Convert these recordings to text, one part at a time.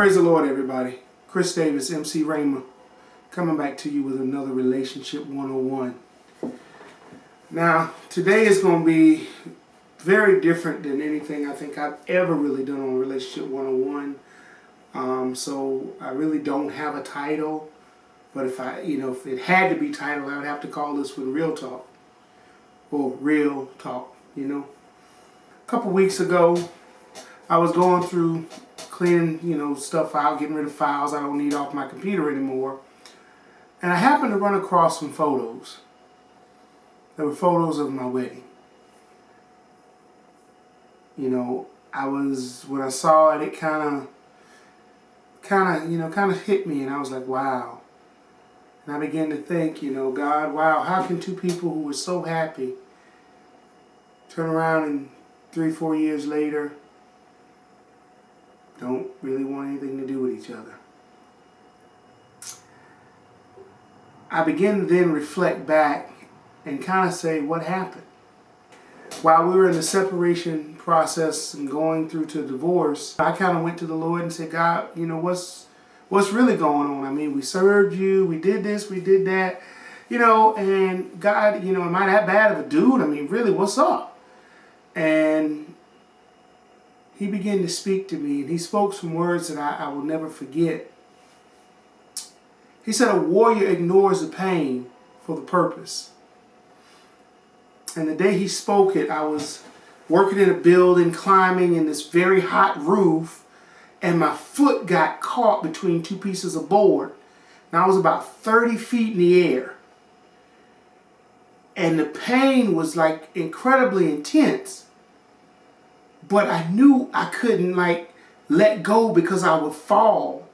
Praise the Lord, everybody. Chris Davis, MC Raymer, coming back to you with another Relationship 101. Now, today is going to be very different than anything I think I've ever really done on Relationship 101. So I really don't have a title, but if it had to be titled, I would have to call this one Real Talk, or Real Talk, A couple weeks ago, I was going through cleaning, stuff out, getting rid of files I don't need off my computer anymore. And I happened to run across some photos. There were photos of my wedding. When I saw it, it kind of hit me, and I was like, wow. And I began to think, God, wow, how can two people who were so happy turn around and 3-4 years later don't really want anything to do with each other? I began to then reflect back and kind of say, what happened? While we were in the separation process and going through to divorce, I kind of went to the Lord and said, God, what's really going on? I mean, we served you, we did this, we did that, and God, am I that bad of a dude? I mean, really, what's up? And He began to speak to me, and He spoke some words that I will never forget. He said, a warrior ignores the pain for the purpose. And the day He spoke it, I was working in a building, climbing in this very hot roof, and my foot got caught between two pieces of board. And I was about 30 feet in the air. And the pain was like incredibly intense. But I knew I couldn't let go, because I would fall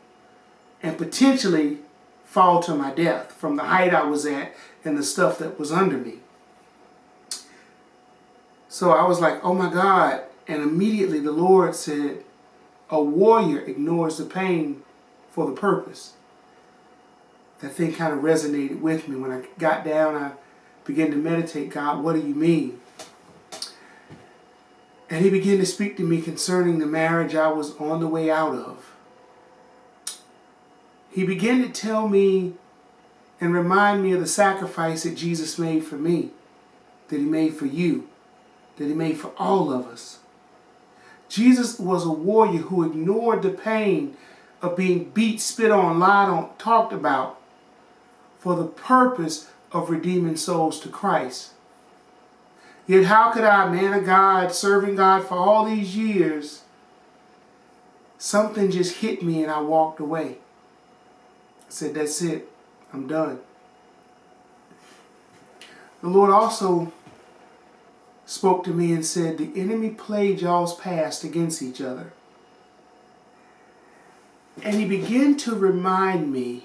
and potentially fall to my death from the height I was at and the stuff that was under me. So I was like, oh my God. And immediately the Lord said, a warrior ignores the pain for the purpose. That thing kind of resonated with me. When I got down, I began to meditate. God, what do you mean? And He began to speak to me concerning the marriage I was on the way out of. He began to tell me and remind me of the sacrifice that Jesus made for me, that He made for you, that He made for all of us. Jesus was a warrior who ignored the pain of being beat, spit on, lied on, talked about, for the purpose of redeeming souls to Christ. Yet how could I, man of God, serving God for all these years, something just hit me and I walked away. I said, that's it. I'm done. The Lord also spoke to me and said, the enemy played y'all's past against each other. And He began to remind me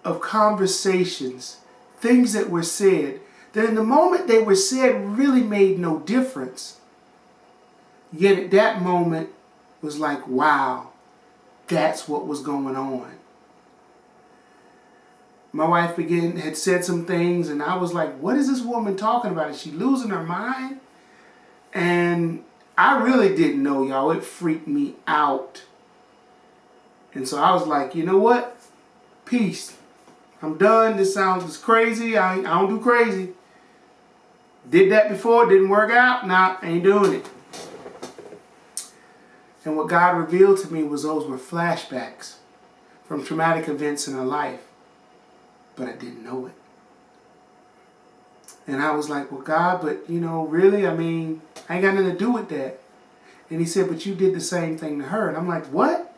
of conversations, things that were said, that in the moment they were said really made no difference. Yet at that moment was like, wow, that's what was going on. My wife had said some things, and I was like, what is this woman talking about? Is she losing her mind? And I really didn't know, y'all. It freaked me out. And so I was like, you know what? Peace. I'm done. This sounds crazy. I don't do crazy. Did that before. Didn't work out. Nah, ain't doing it. And what God revealed to me was those were flashbacks from traumatic events in her life. But I didn't know it. And I was like, well, God, but really, I ain't got nothing to do with that. And He said, but you did the same thing to her. And I'm like, what?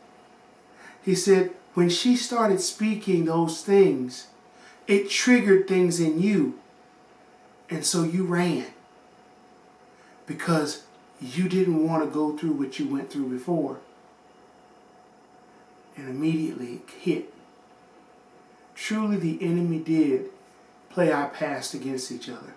He said, when she started speaking those things, it triggered things in you. And so you ran. Because you didn't want to go through what you went through before. And immediately it hit. Truly the enemy did play our past against each other.